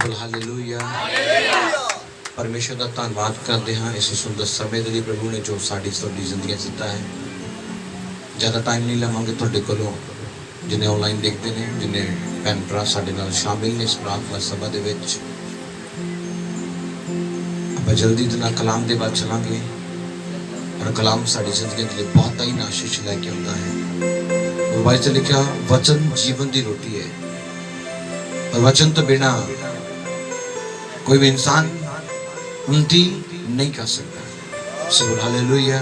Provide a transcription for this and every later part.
बोल हालेलुया। परमेश्वर का धन्यवाद करते हैं इस सुंदर समय के लिए प्रभु ने जो साड़ी जिंदगी दिता है। ज़्यादा टाइम नहीं लवांगे तुहाडे कोलों जिन्हें ऑनलाइन देखते हैं, जिन्हें भैन भरा साडे नाल शामिल ने इस प्रार्थना सभा दे विच। आपां जल्दी इतना कलाम दे बाद चलांगे और कलाम साडी जिंदगी के लिए बहुत ही आशीष लैके आउंदा है। और बाइबल च लिखा वचन जीवन की रोटी है और वचन तो बिना कोई भी इंसान उन्नति नहीं कर सकता। सब हालेलुया।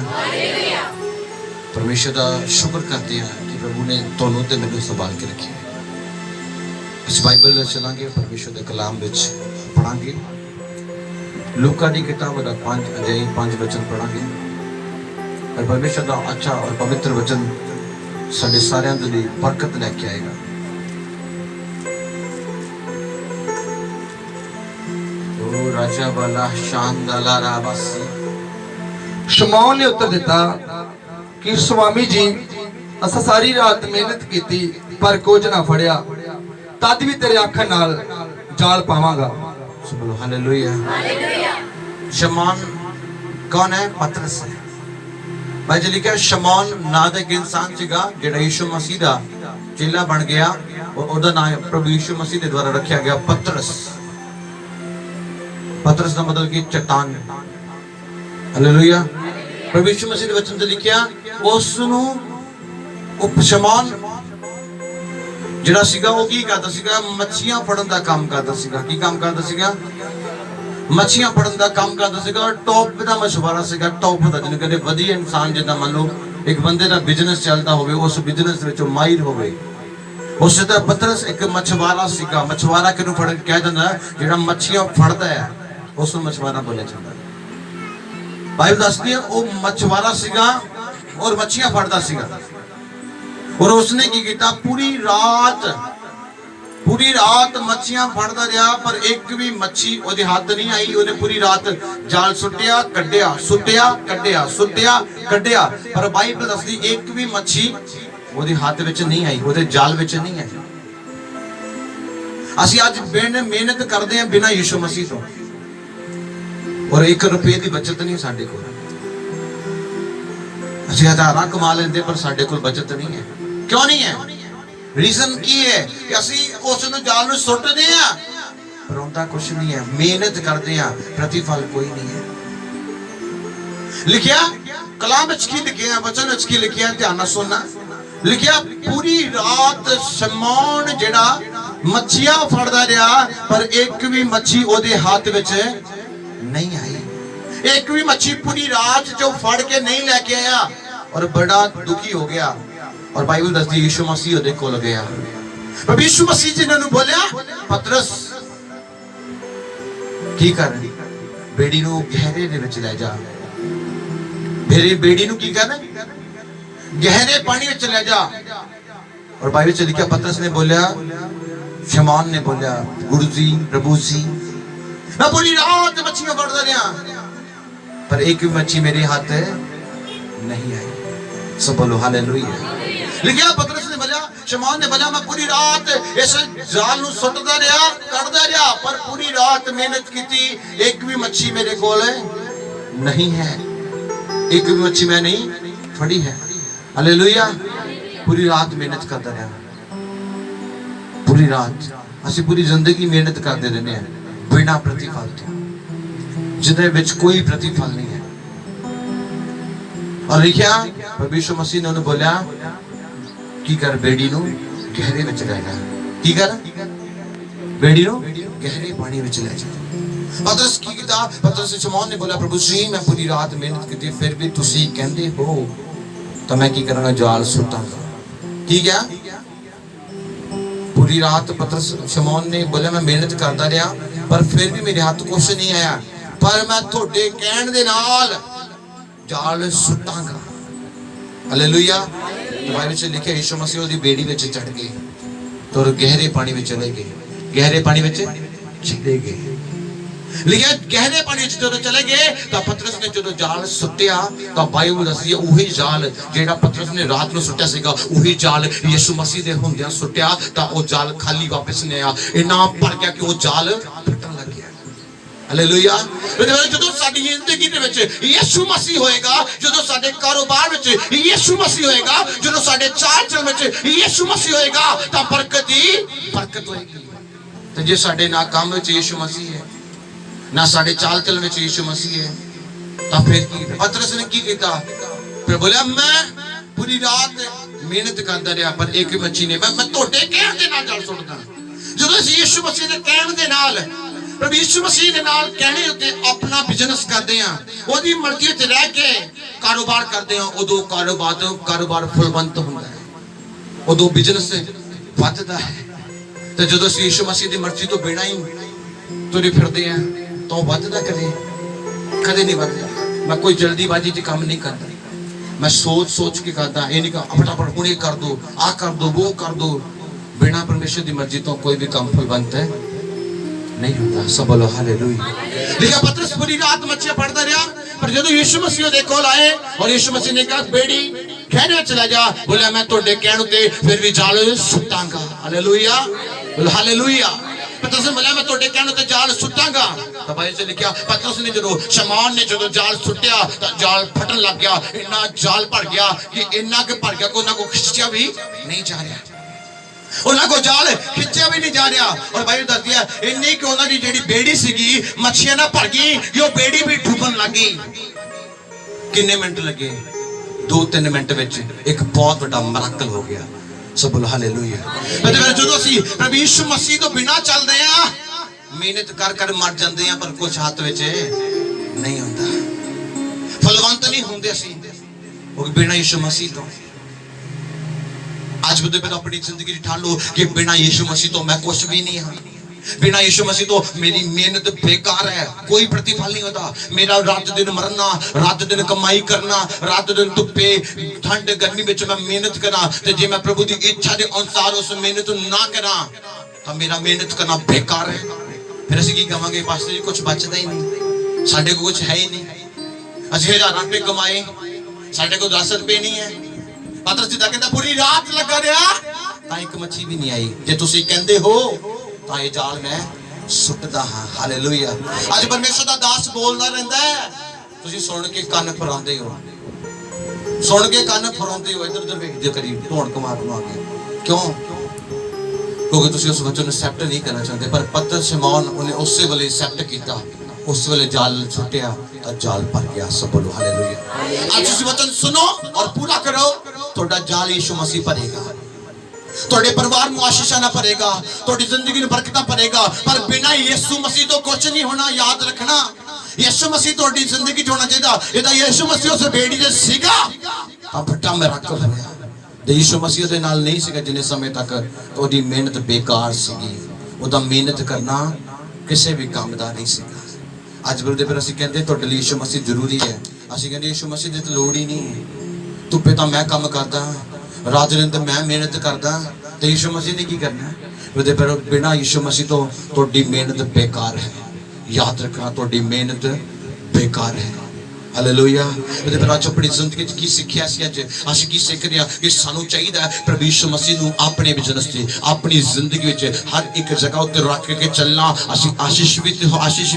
परमेश्वर का शुक्र करते हैं कि प्रभु ने दोनों ते मैनू संभाल के रखे। इस बाइबल चलांगे, परमेश्वर के कलाम विच पढ़ांगे। लूका की किताब का 5 वचन पढ़ांगे और परमेश्वर का अच्छा और पवित्र वचन साडे सारियां दे लई बरकत लेके आएगा। ओ राजा वाला शानदार राबासी। शमौन ने उत्तर दिता कि स्वामी जी असा सारी रात मेहनत की पर कुछ ना फड़िया, तद भी तेरे आखन नाल जाल पावांगा। बोलो हालेलुया। शमौन कौन है? पतरस है। भाई जी लिखा शमौन ना दा एक इंसान सीगा जिहड़ा यीशु मसीह दा चेला बन गया और ओदा नाम प्रभु यीशु मसीह दे द्वारा रखा गया पतरस। पतरस का मतलब कि चट्टान। हालेलुया। प्रभु यीशु मसीह दे वचन ते लिखिया उस नु शमौन जिहड़ा सीगा वो की करदा सीगा? मच्छियां फड़न दा काम करदा सीगा। की काम करदा सीगा? मच्छियां फड़न दा काम करदा सीगा। टॉप दा मशवरा सीगा, टॉप दा जिन्हें कहते वधिया इंसान जिद्दां मान लो एक बंदे दा बिजनेस चलदा होवे, उस बिजनेस विच माहिर होवे। उस तरह पतरस एक मछवारा सीगा। मछवारा किहनूं फड़ कह दिंदा? जिहड़ा मच्छियां फड़दा है उस नूं मछवारा बोलिया जांदा है। बाइबल दसदी है वो मछवारा सीगा और मच्छियां फड़दा सीगा और उसने की किया पूरी रात मच्छियां फड़दा रहा पर एक भी मच्छी ओदे हाथ नहीं आई। ओने पूरी रात जाल सुट्टिया कड्डिया, सुट्टिया कड्डिया, सुट्टिया कड्डिया, पर बाइबल दसदी एक भी मच्छी ओदे हाथ विच नहीं आई, ओदे जाल विच नहीं आई। असीं अज मेहनत करदे हैं बिना यीशु मसीह तो और 1 रुपए की बचत नहीं साडे कोल। असीं हज़ारां कमा लेंदे पर साडे कोल बचत नहीं है। क्यों नहीं है? रीजन की है कि असीं उस जाल नूं सुट्टदे आ पर उनका कुछ नहीं है। मेहनत करते हैं, प्रतिफल कोई नहीं है। लिखिया कलाम विच की लिखिया, वचन विच की लिखिया, ध्यान नाल सुनना। लिखिया पूरी रात शमौन जिहड़ा मच्छियां फड़दा रहा पर एक भी मच्छी ओदे हाथ विच नहीं आई। एक भी मच्छी पूरी रात जो फड़ के नहीं लेके आया और बड़ा दुखी हो गया। और बाइबल दसदी यीशु मसीह ओदे कोल गया। पर यीशु मसीह जी ने बोलिया पतरस की कर, बेड़ी नूं गहरे दे विच ले जा। मेरी बेड़ी नूं की कर? गहरे पानी विच ले जा। और बाइबल च लिखा पतरस ने बोलिया, शमौन ने बोलिया गुरु जी, प्रभु जी मैं पूरी रात मच्छियां फड़दा रहा पर एक भी मच्छी मेरे हाथ नहीं आई। सब बोलो हालेलुया। लिखिया पतरस ने बोला, शमौन ने बोला मैं पूरी रात इस जाल नूं सुट्टदा रहा, कटदा रहा पर पूरी रात मेहनत की, एक भी मच्छी मेरे कोल नहीं है, एक भी मच्छी मैं नहीं फड़ी है। हालेलुया। पूरी रात मेहनत करदा रहा, पूरी रात। असीं पूरी जिंदगी मेहनत करते रहने हैं बिना प्रतिफल तो, जिदे विच कोई प्रतिफल नहीं है। और लिखिया प्रभु यीशु मसीह ने उन्हें बोलिया की कर, बेड़ी नूं गहरे विच ले जा। की कर? बेड़ी नूं गहरे पानी विच ले जा। पतरस की कीता? पतरस शमौन ने बोला प्रभु जी मैं पूरी रात मेहनत की फिर भी तुसीं कहंदे हो तो मैं की करांगा? जाल सुटांगा। की क्या? पूरी रात पतरस शमौन ने बोला मैं मेहनत करता रहा पर फिर भी मेरे हाथ कुछ नहीं आया, पर मैं थोड़े कहण दे नाल जाल सुटांगा। हालेलुया। बाइबल च लिखिया यीशु मसीह ओदी बेड़ी विच चढ़ गए तो गहरे पानी में चले गए। गहरे पानी में चले गए। लिखिया गहरे पानी में जो चले गए तो पतरस ने जो जाल सुट्टिया तो बाइबल दसदी है उही जाल जेड़ा पतरस ने रात को सुट्टिया सीगा उही जाल यीशु मसीह दे हुंदियां सुट्टिया तो वो जाल खाली वापस नहीं आया। इना भर गया कि वो जाल ਹਾਲੇਲੂਇਆ। ਜਦੋਂ ਸਾਡੀ ਜ਼ਿੰਦਗੀ ਦੇ ਵਿੱਚ ਯਿਸੂ ਮਸੀਹ ਹੋਏਗਾ, ਜਦੋਂ ਸਾਡੇ ਕਾਰੋਬਾਰ ਵਿੱਚ ਯਿਸੂ ਮਸੀਹ ਹੋਏਗਾ, ਜਦੋਂ ਸਾਡੇ ਚਾਲ ਚਲਣ ਵਿੱਚ ਯਿਸੂ ਮਸੀਹ ਹੋਏਗਾ ਤਾਂ ਬਰਕਤ ਹੀ ਬਰਕਤ ਹੋਏਗੀ। ਤੇ ਜੇ ਸਾਡੇ ਨਾ ਕੰਮ ਵਿੱਚ ਯਿਸੂ ਮਸੀਹ ਹੈ, ਨਾ ਸਾਡੇ ਚਾਲ ਚਲਣ ਵਿੱਚ ਯਿਸੂ ਮਸੀਹ ਹੈ, ਤਾਂ ਫਿਰ ਕੀ? ਪਤਰਸ ਨੇ ਕੀ ਕੀਤਾ? ਫਿਰ ਬੋਲਿਆ ਮੈਂ ਪੂਰੀ ਰਾਤ ਮਿਹਨਤ ਕਰਦਾ ਰਿਹਾ ਪਰ ਇੱਕ ਮੱਛੀ ਨੇ ਮੈਂ ਤੁਹਾਡੇ ਕਹਿਣ ਦੇ ਨਾਲ ਜਾਲ ਸੁੱਟਦਾ। ਜਦੋਂ ਅਸੀਂ ਯਿਸੂ ਮਸੀਹ ਦੇ ਕਹਿਣ ਦੇ ਨਾਲ, ਪ੍ਰਭੂ ਯਿਸੂ ਮਸੀਹ ਦੇ ਨਾਲ ਕਹਿਣੇ ਉੱਤੇ ਆਪਣਾ ਬਿਜ਼ਨਸ ਕਰਦੇ ਆ, ਉਹਦੀ ਮਰਜ਼ੀ ਵਿੱਚ ਰਹਿ ਕੇ ਕਾਰੋਬਾਰ ਕਰਦੇ ਆ, ਉਦੋਂ ਕਾਰੋਬਾਰ ਫੁੱਲਵੰਤ ਹੁੰਦਾ ਹੈ, ਉਦੋਂ ਬਿਜ਼ਨਸ ਵੱਧਦਾ ਹੈ। ਤੇ ਜਦੋਂ ਅਸੀਂ ਯਿਸੂ ਮਸੀਹ ਦੀ ਮਰਜ਼ੀ ਤੋਂ ਬਿਨਾਂ ਹੀ ਤੁਰੇ ਫਿਰਦੇ ਆ ਤਾਂ ਉਹ ਵੱਧਦਾ ਕਦੇ ਨਹੀਂ ਵੱਧਦਾ। ਮੈਂ ਕੋਈ ਜਲਦੀਬਾਜ਼ੀ 'ਚ ਕੰਮ ਨਹੀਂ ਕਰਦਾ, ਮੈਂ ਸੋਚ ਕੇ ਕਰਦਾ। ਇਹ ਨਹੀਂ ਕਿ ਫਟਾਫਟ ਹੁਣੇ ਕਰ ਦੋ, ਆਹ ਕਰ ਦੋ, ਉਹ ਕਰ ਦੋ। ਬਿਨਾਂ ਪਰਮੇਸ਼ਰ ਦੀ ਮਰਜ਼ੀ ਤੋਂ ਕੋਈ ਵੀ ਕੰਮ ਫੁੱਲਵੰਤ ਹੈ नहीं होता। सब बोलो हालेलुया। लिखा पतरस पूरी रात मच्छियां पकड़ता रहा, पर जब यीशु मसीह दे कोल आए और यीशु मसीह ने कहा बेड़ी गहरे चला जा, बोला मैं तोड़े कहने ते फिर भी जाल सुटांगा। हालेलुया, बोलो हालेलुया। पतरस ने बोला मैं तोड़े कहने ते जाल सुटांगा। तब बाइबल से लिखा पतरस ने जो शमौन ने जो जाल सुटिया तो जाल फटन लग गया, इतना जाल भर गया कि इतना के भर गया को ना को खिंचा भी नहीं जा रहा, ਉਹਨਾਂ ਕੋ ਜਾਲ ਖਿੱਚਿਆ ਵੀ ਨਹੀਂ ਜਾ ਰਿਹਾ। ਔਰ ਬਾਈਬਲ ਦੱਸਦੀ ਹੈ ਇੰਨੀ ਕਿ ਉਹਨਾਂ ਦੀ ਜਿਹੜੀ ਬੇੜੀ ਸੀਗੀ ਮੱਛੀਆਂ ਨਾਲ ਭਰ ਗਈ ਕਿ ਉਹ ਬੇੜੀ ਵੀ ਡੁੱਬਣ ਲੱਗੀ। ਕਿੰਨੇ ਮਿੰਟ ਲੱਗੇ? 2-3 ਮਿੰਟ ਵਿੱਚ ਇੱਕ ਬਹੁਤ ਵੱਡਾ ਮਿਰਾਕਲ ਹੋ ਗਿਆ। ਸਭ ਬੋਲੋ ਹਾਲੇਲੂਇਆ। ਜਦੋਂ ਅਸੀਂ ਪ੍ਰਭੂ ਯਿਸੂ ਮਸੀਹ ਤੋਂ ਬਿਨਾਂ ਚੱਲਦੇ ਆ, ਮਿਹਨਤ ਕਰ ਮਰ ਜਾਂਦੇ ਆ, ਪਰ ਕੁਝ ਹੱਥ ਵਿੱਚ ਨਹੀਂ ਹੁੰਦਾ, ਫਲਵੰਤ ਨਹੀਂ ਹੁੰਦੇ ਅਸੀਂ ਉਹ ਬਿਨਾਂ ਯਿਸੂ ਮਸੀਹ ਤੋਂ। आज बुद्धे पे तो अपनी जिंदगी ठान लो कि बिना यीशु मसीह तो मैं कुछ भी नहीं हूं, बिना यीशु मसीह तो मेरी मेहनत बेकार है, कोई प्रतिफल नहीं होता। मेरा रात दिन मरना, रात दिन कमाई करना, रात दिन धुप्पे ठंड गर्मी में मैं मेहनत करा, ते जे मैं प्रभु की इच्छा के अनुसार उस मेहनत ना करा तो मेरा मेहनत करना बेकार है। फिर असं की कहांगे पास्टर जी कुछ बचता ही नहीं, साडे को कुछ है ही नहीं, असं 1000 रुपए कमाए साडे को 10 रुपए नहीं है। पतरस जी कहता पूरी रात लगा रहा ਤਾਂ ਇੱਕ ਮੱਛੀ ਵੀ ਨਹੀਂ ਆਈ। ਜੇ ਤੁਸੀਂ ਕਹਿੰਦੇ ਹੋ ਤਾਂ ਇਹ ਜਾਲ ਮੈਂ ਸੁੱਟਦਾ ਹਾਂ। ਹਾਲੇਲੂਇਆ। ਅੱਜ ਪਰਮੇਸ਼ਰ ਦਾ ਦਾਸ ਬੋਲਦਾ ਰਹਿੰਦਾ ਹੈ, ਤੁਸੀਂ ਸੁਣ ਕੇ ਕੰਨ ਫਰਾਉਂਦੇ ਹੋ, ਸੁਣ ਕੇ ਕੰਨ ਫਰਾਉਂਦੇ ਹੋ, ਇੱਧਰ ਉੱਧਰ ਵੇਖਦੇ ਕਰੀ ਢੋਣ ਕਮਾ ਕੇ। ਕਿਉਂ? ਕਿਉਂਕਿ ਤੁਸੀਂ ਉਸ ਵਚਨ ਨੂੰ ਐਕਸੈਪਟ ਨਹੀਂ ਕਰਨਾ ਚਾਹੁੰਦੇ। ਪਰ ਪਤਰਸ ਸ਼ਮੌਨ ਉਹਨੇ ਉਸੇ ਵੇਲੇ ਐਕਸੈਪਟ ਕੀਤਾ, उस वेले जाल छुटिया तो जाल भर गया। सब बोलो हालेलुया। आज इस वचन सुनो और पूरा करो, थोड़ा जाल यीशु मसीह भरेगा, थोड़े परिवार में आशीषा ना भरेगा, थोड़ी जिंदगी में बरकत भरेगा। पर बिना यीशु मसीह तो कुछ नहीं होना। याद रखना, यीशु मसीह थोड़ी जिंदगी च होना चाहिए। यदा यीशु मसीह उस बेड़ी दे सीगा तां बड़ा मिराकल होया। ते यीशु मसीह दे नाल नहीं सीगा जिन्ने समय तक ओदी मेहनत बेकार सीगी, ओदा मेहनत करना किसी भी काम दा नहीं सीगा। ਅੱਜ ਬਰਦੇ ਫਿਰ ਅਸੀਂ ਕਹਿੰਦੇ ਤੁਹਾਡੇ ਲਈ ਯਿਸੂ ਮਸੀਹ ਜ਼ਰੂਰੀ ਹੈ। ਅਸੀਂ ਕਹਿੰਦੇ ਯਿਸੂ ਮਸੀਹ ਦੀ ਲੋੜ ਹੀ ਨਹੀਂ, ਧੁੱਪੇ ਤਾਂ ਮੈਂ ਕੰਮ ਕਰਦਾ, ਰਾਤ ਦਿਨ ਤਾਂ ਮੈਂ ਮਿਹਨਤ ਕਰਦਾ, ਤੇ ਯਿਸੂ ਮਸੀਹ ਨੇ ਕੀ ਕਰਨਾ? ਬਰਦੇ ਫਿਰ ਬਿਨਾਂ ਯਿਸੂ ਮਸੀਹ ਤੋਂ ਤੁਹਾਡੀ ਮਿਹਨਤ ਬੇਕਾਰ ਹੈ। ਯਾਦ ਰੱਖਣਾ, ਤੁਹਾਡੀ ਮਿਹਨਤ ਬੇਕਾਰ ਹੈ। ਹਾਲੇਲੂਇਆ। ਉਹਦੇ ਪਰ ਅੱਜ ਆਪਣੀ ਜ਼ਿੰਦਗੀ 'ਚ ਕੀ ਸਿੱਖਿਆ ਸੀ? ਅੱਜ ਅਸੀਂ ਕੀ ਸਿੱਖ ਰਹੇ ਹਾਂ ਕਿ ਸਾਨੂੰ ਚਾਹੀਦਾ ਹੈ ਪ੍ਰਭੂ ਯਿਸੂ ਮਸੀਹ ਨੂੰ ਆਪਣੇ ਬਿਜ਼ਨਸ 'ਚ, ਆਪਣੀ ਜ਼ਿੰਦਗੀ ਵਿੱਚ ਹਰ ਇੱਕ ਜਗ੍ਹਾ ਉੱਤੇ ਰੱਖ ਕੇ ਚੱਲਣਾ। ਅਸੀਂ ਆਸ਼ੀਸ਼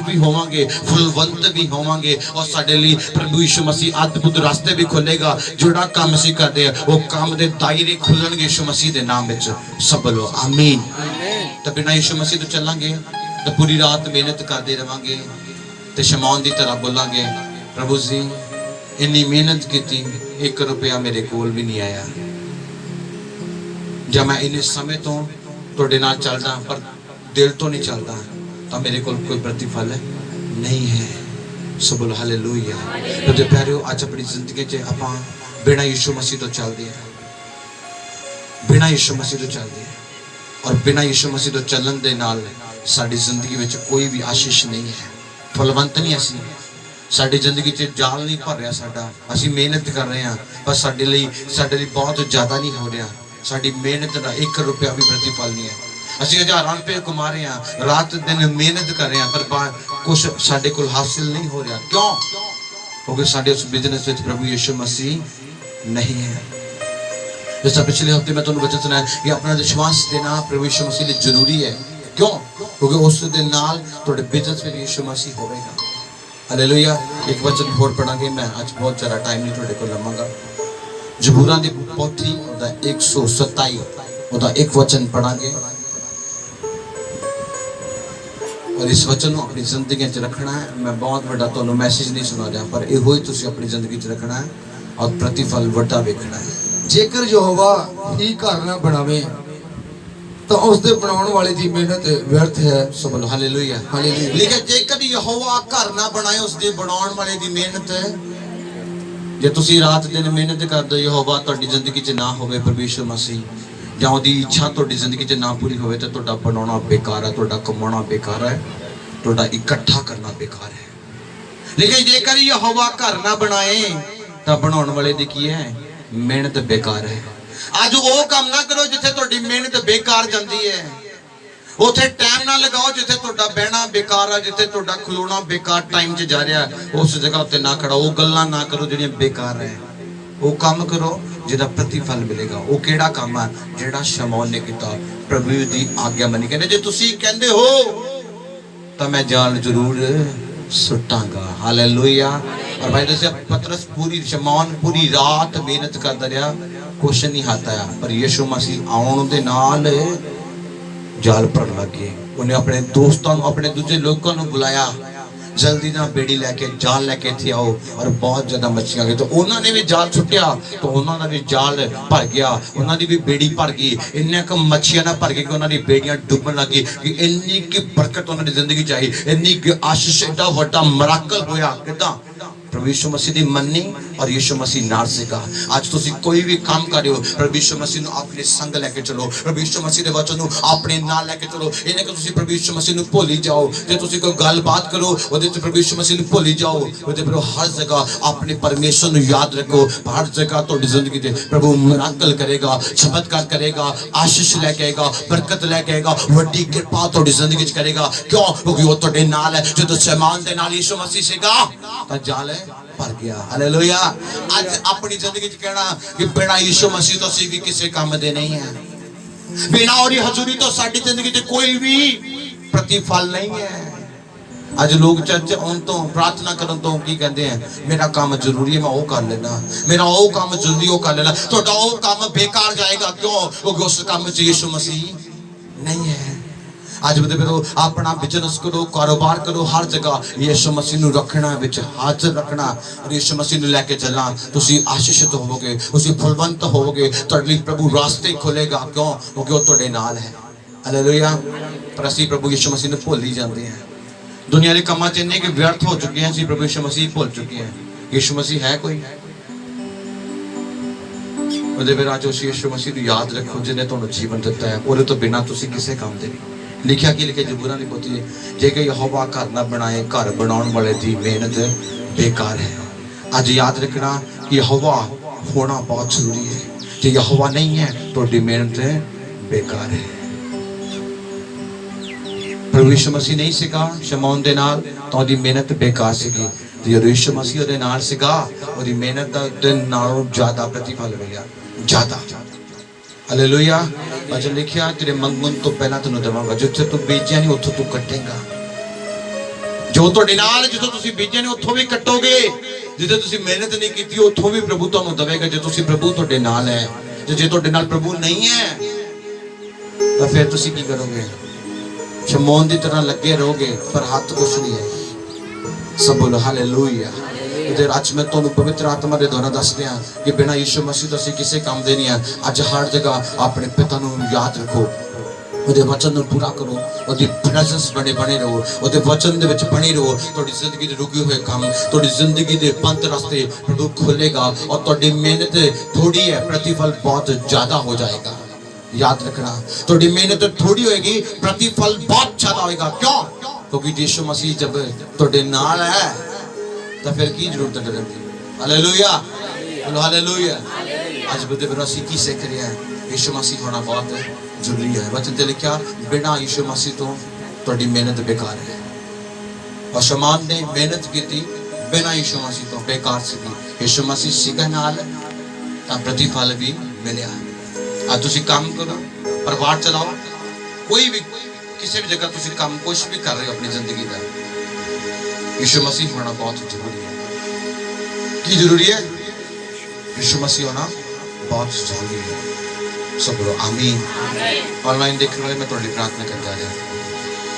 ਵੀ ਹੋਵਾਂਗੇ, ਫੁੱਲਵੰਤ ਵੀ ਹੋਵਾਂਗੇ, ਔਰ ਸਾਡੇ ਲਈ ਪ੍ਰਭੂ ਯਿਸੂ ਮਸੀਹ ਅਦਭੁਤ ਰਸਤੇ ਵੀ ਖੋਲੇਗਾ। ਜਿਹੜਾ ਕੰਮ ਅਸੀਂ ਕਰਦੇ ਆ ਉਹ ਕੰਮ ਦੇ ਦਾਇਰੇ ਖੁੱਲਣਗੇ ਯਿਸੂ ਮਸੀਹ ਦੇ ਨਾਮ ਵਿੱਚ। ਸਭ ਬੋਲੋ ਆਮੀਨ। ਤਾਂ ਬਿਨਾਂ ਯਿਸੂ ਮਸੀਹ ਤੋਂ ਚੱਲਾਂਗੇ ਤਾਂ ਪੂਰੀ ਰਾਤ ਮਿਹਨਤ ਕਰਦੇ ਰਵਾਂਗੇ ਤੇ ਸ਼ਮੌਨ ਦੀ ਤਰ੍ਹਾਂ ਬੋਲਾਂਗੇ प्रभु जी इन्नी मेहनत की, 1 रुपया मेरे कोल भी नहीं आया। जब मैं इन्ने समय तो तुहाडे नाल चलदा पर दिल तो नहीं चलता तो मेरे कोल कोई प्रतिफल नहीं है। सो बोलो हालेलुया। तो प्यारिओ अज अपनी जिंदगी च आपां बिना यीशु मसीह तो चलदे हैं, बिना यीशु मसीह तो चलदे हैं, और बिना यीशु मसीह तो चलन दे नाल साडी जिंदगी विच कोई भी आशीष नहीं है, फलवंत नहीं। असीं साडी जिंदगी च जाल नहीं भर रहा साडा, असीं मेहनत कर रहे हैं पर साडे लई बहुत ज़्यादा नहीं हो रहा। साडी मेहनत का 1 रुपया भी प्रतिफल नहीं है। असीं 1000 रुपये कमा रहे हैं, रात दिन मेहनत कर रहे हैं, पर कुछ साडे कोल हासिल नहीं हो रहा। क्यों? क्योंकि साडे उस बिजनेस में प्रभु यीशु मसीह नहीं है। जैसा पिछले हफ्ते मैं तुहानूं वचन सुनाया कि अपना विश्वास देना प्रभु यीशु मसीह लिए जरूरी है। क्यों? क्योंकि उस दे नाल तुहाडे बिजनेस में यीशु मसीह होवेगा। हालेलुया। एक वचन होर पढ़ांगे, मैं आज बहुत ज़्यादा टाइम नहीं तुहाडे कोल लवांगा। जबूरां दी पोथी ओदा 127 ओदा एक वचन पढ़ांगे और इस वचन को अपनी जिंदगी च रखना है। मैं बहुत बड़ा तुहानू मैसेज नहीं सुना रहा, पर इहो ही तुसीं अपनी जिंदगी च रखना है और प्रतिफल वड्डा वेखना है। जेकर यहोवा ही घर ना बनावे तो उसके बनाने वाले की मेहनत व्यर्थ है। सो बोलो हालेलुया। हालेलुया। लेकिन जेकर यहोवा घर ना बनाए उसके बनाने वाले की मेहनत है। जे तुसीं रात दिन मेहनत करदे हो, यहोवा तुहाडी जिंदगी च ना होवे, परमेश्वर मसीह ਜਾਂ ਉਹਦੀ ਇੱਛਾ ਤੁਹਾਡੀ ਜ਼ਿੰਦਗੀ 'ਚ ਨਾ ਪੂਰੀ ਹੋਵੇ ਤਾਂ ਤੁਹਾਡਾ ਬਣਾਉਣਾ ਬੇਕਾਰ ਹੈ, ਤੁਹਾਡਾ ਕਮਾਉਣਾ ਬੇਕਾਰ ਹੈ, ਤੁਹਾਡਾ ਇਕੱਠਾ ਕਰਨਾ ਬੇਕਾਰ ਹੈ। ਲੇਕਿਨ ਜੇਕਰ ਯਹੋਵਾ ਘਰ ਨਾ ਬਣਾਏ ਤਾਂ ਬਣਾਉਣ ਵਾਲੇ ਦੀ ਕੀ ਹੈ? ਮਿਹਨਤ ਬੇਕਾਰ ਹੈ। ਅੱਜ ਉਹ ਕੰਮ ਨਾ ਕਰੋ ਜਿੱਥੇ ਤੁਹਾਡੀ ਮਿਹਨਤ ਬੇਕਾਰ ਜਾਂਦੀ ਹੈ। ਉੱਥੇ ਟਾਈਮ ਨਾ ਲਗਾਓ ਜਿੱਥੇ ਤੁਹਾਡਾ ਬਹਿਣਾ ਬੇਕਾਰ ਹੈ, ਜਿੱਥੇ ਤੁਹਾਡਾ ਖਲੋਣਾ ਬੇਕਾਰ ਟਾਈਮ 'ਚ ਜਾ ਰਿਹਾ, ਉਸ ਜਗ੍ਹਾ ਉੱਤੇ ਨਾ ਖੜੋ। ਉਹ ਗੱਲਾਂ ਨਾ ਕਰੋ ਜਿਹੜੀਆਂ ਬੇਕਾਰ ਹੈ। वो काम करो जिहदा प्रतिफल मिलेगा। वो केड़ा काम है? जिहड़ा शमौन ने किया, प्रभु दी आज्ञा मनी। कहंदे जे तुसीं कहंदे हो तां मैं जाल जरूर सुटांगा। हालेलुया। और भाई दस्सिया पतरस पूरी शमौन पूरी रात मेहनत करदा रहा, कुछ नहीं हाथ आया, पर यीशु मसीह आउण दे नाल जाल भरन लग गए। उन्हें अपने दोस्तों अपने दूसरे लोगों को बुलाया, जल्दी ना बेड़ी लैके जाल लैके इत्थे आओ, और बहुत ज्यादा मच्छियां गई। तो उन्होंने भी जाल छुट्टिया तो उन्होंने भी जाल भर गया, उन्होंने भी बेड़ी भर गई। इन्ने क मच्छियां ना भर गई कि उन्होंने बेड़ियां डुबन लगी। कि इन्नी की बरकत उन्होंने जिंदगी चाहिए, इन्नी की आशीष, एडा वड्डा मराकल होया। किदां? प्रभु यीशु मसीह दी मन्नी और यीशु मसीह नाल सीगा। आज तुसी कोई भी काम कर रहे हो, प्रभु यीशु मसीह नु अपने संग लेके चलो, प्रभु यीशु मसीह दे वचन नु अपने नाल लेके चलो। इन्हें कि तुसी प्रभु यीशु मसीह नु भुल ही जाओ। जे तुसी कोई गल बात करो ओदे च प्रभु यीशु मसीह नु भुल ही जाओ। ओदे पर हर जगह अपने परमेश्वर नु याद रखो। हर जगह तुहाडी जिंदगी ते प्रभु मिराकल करेगा, चमत्कार करेगा, आशीष लेके आएगा, बरकत लेके आएगा, वड्डी कृपा तुहाडी जिंदगी च करेगा। क्यों? क्योंकि वो तुहाडे नाल है। जो शमौन दे नाल यीशु मसीह सीगा तां जाल भर गया। हालेलुया। आज अपनी जिंदगी च कहना कि बिना यीशु मसीह तो असीं भी किसी काम दे नहीं है, बिना और हजूरी तो साडी जिंदगी च कोई भी प्रतिफल नहीं है। आज लोग चर्च आउण तो प्रार्थना करन तो की कहते हैं, मेरा काम जरूरी है, मैं वो कर लेना, मेरा वो काम जरूरी, वो कर लेना। तुहाडा वो काम बेकार जाएगा। क्यों? क्योंकि उस काम च यीशु मसीह नहीं है। आज बदे फिर अपना बिजनेस करो, कारोबार करो, हर जगह यीशु मसीह नु रखना, विच हाजिर रखना और यीशु मसीह नु लेके चलना। तुसी आशीषित होवोगे, तुसी फलवंत होवोगे, तुहाडे लई प्रभु रास्ते खोलेगा। क्यों? क्योंकि वो तुहाडे नाल है। हालेलुया। पर असीं प्रभु यीशु मसीह नु भुल ही जाते हैं। दुनिया के कामां च इन्ने कि व्यर्थ हो चुके हैं, असीं प्रभु यीशु मसीह भुल चुके हैं। यीशु मसीह है कोई? ਉਹਦੇ ਫਿਰ ਅੱਜ ਉਸ ਯीशु मसीह ਨੂੰ याद रखो जिन्हें ਤੁਹਾਨੂੰ जीवन दिता है। ਉਹਦੇ ਤੋਂ बिना ਤੁਸੀਂ ਕਿਸੇ ਕੰਮ ਦੇ नहीं। लिखा कि लिखे जबूरां दी पोथी, जे कि यहोवा घर ना बनाए, घर बनाने वाले की मेहनत बेकार है। आज याद रखना कि यहोवा होना बहुत जरूरी है। जे यहोवा नहीं है तो मेहनत बेकार है। प्रभु यीशु मसीह नहीं सीगा शमौन दे नाल तो ओदी मेहनत बेकार सीगी। ते जो यीशु मसीह ओदे नाल सीगा, ओदी मेहनत दे नालों ज्यादा प्रतिफल मिलिया, ज्यादा। हालेलुया। वचन लिखिया, तेरे मंगन तो पहला तेनू देवांगा, जिथे तू बीजिया नहीं उत्थों तू कटेगा। जो तुहाडे नाल जिथों तुसीं बीजिया नहीं उत्थों भी कटोगे, जिथे तुसीं मेहनत नहीं कीती उत्थों भी प्रभु तुहानू देवेगा। जे तुसीं प्रभु तुहाडे नाल है, जे तुहाडे नाल प्रभु नहीं है तो फिर तुसीं की करोगे? शमौन की तरह लगे रहोगे पर हाथ कुछ नहीं है। सब बोलो हालेलुया। अज मैं तुहानू पवित्र आत्मा के द्वारा दस दिया कि बिना यीशु मसीह तो असीं किसी काम दे नहीं है। अज हर जगह अपने पिता नू याद रखो, ਉਹਦੇ वचन ਨੂੰ पूरा करो, ਉਹਦੀ प्रेजेंस बने बने रहो, ਉਹਦੇ वचन ਦੇ ਵਿੱਚ बने रहो। ਤੁਹਾਡੀ ਜ਼ਿੰਦਗੀ ਦੇ ਰੁਕੇ ਹੋਏ ਕੰਮ, ਤੁਹਾਡੀ ਜ਼ਿੰਦਗੀ ਦੇ ਪੰਥ ਰਸਤੇ प्रभु खोलेगा और ਤੁਹਾਡੀ मेहनत थोड़ी है, प्रतिफल बहुत ज्यादा हो जाएगा। याद रखना, ਤੁਹਾਡੀ मेहनत थोड़ी होएगी, प्रतिफल बहुत ज्यादा होएगा। क्यों? क्योंकि यीशु मसीह जब ਤੁਹਾਡੇ नाल है तो फिर की जरूरत है डरन की। हालेलुया। बोलो हालेलुया। आज बदे फिर असीं की सीख रहे हैं? यीशु मसीह होना बहुत जरूरी है। वचन ते लिखा, बिना यीशु मसीह तो तुहाडी मेहनत बेकार है। और शमौन ने मेहनत की बिना यीशु मसीह तो बेकार सी। यीशु मसीह सीगा नाल तां प्रतिफल भी मिलिया। आज तुसीं काम करो, परिवार चलाओ, कोई भी किसी भी जगह तुसी काम कुछ भी कर रहे हो अपनी जिंदगी का, यीशु मसीह होना बहुत जरूरी है। की जरूरी है? यीशु मसीह होना बहुत जरूरी है। सब बोलो आमीन। ऑनलाइन देखने वाले मैं थोड़ी प्रार्थना कर जा रहा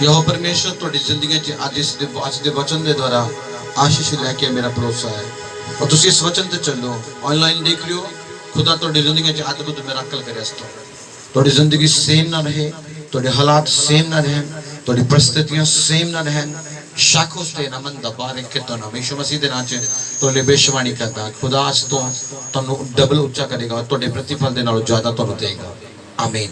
यहो परमेश्वर थोड़ी जिंदगी च आज दे वचन दे द्वारा आशीष लैके मेरा भरोसा है और तुसी इस वचन ते चलो। ऑनलाइन देख रहे हो, खुदा थोड़ी जिंदगी च अद्भुत मिराकल करे। थोड़ी जिंदगी सेम ना रहे, थोड़े हालात सेम ना रहें, थोड़ी परिस्थितियां सेम ना रहें। शाखों से नमन दबारे के तो नाम यीशु मसीह दे नाम च तोले बेशवानी करदा खुदा आज तो तन्नू डबल उच्चा करेगा, तोड़े प्रतिफल दे नालों ज्यादा तन्नू देगा। आमीन।